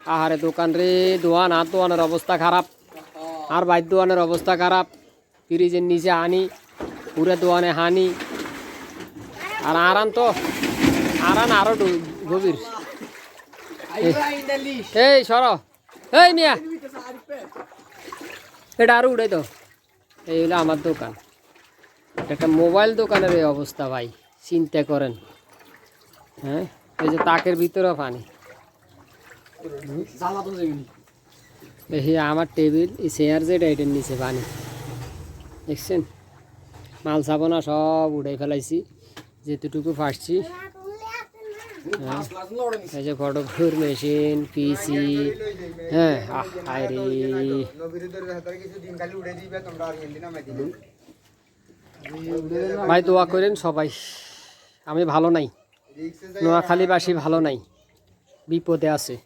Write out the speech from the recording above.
আহারে দোকান রে, দোয়ান আর দোয়ানের অবস্থা খারাপ, আর বাইর দোয়ানের অবস্থা খারাপ। ফ্রিজের নিচে হানি, পুরো দোয়ানে হানি। আর আরান তো আরান আরো গভীর। এই সর, এই মিয়া এটা আরো উড়াই তো। এই হলো আমার দোকান, একটা মোবাইল দোকানের এই অবস্থা ভাই, চিন্তা করেন। হ্যাঁ, এই যে তাকের ভিতরেও পানি। এই আমার টেবিল, এই চেয়ার যেটা এটার নিচে পানি দেখছেন। মাল সাবনা সব উড়াই ফেলাইছি, যেতটুকু পারছি। এই যে ফটোগ্রাফির মেশিন, পিসি। হ্যাঁ আরে ভাই দোয়া করেন সবাই, আমি ভালো নাই, নোয়াখালীবাসী ভালো নাই, বিপদে আছে।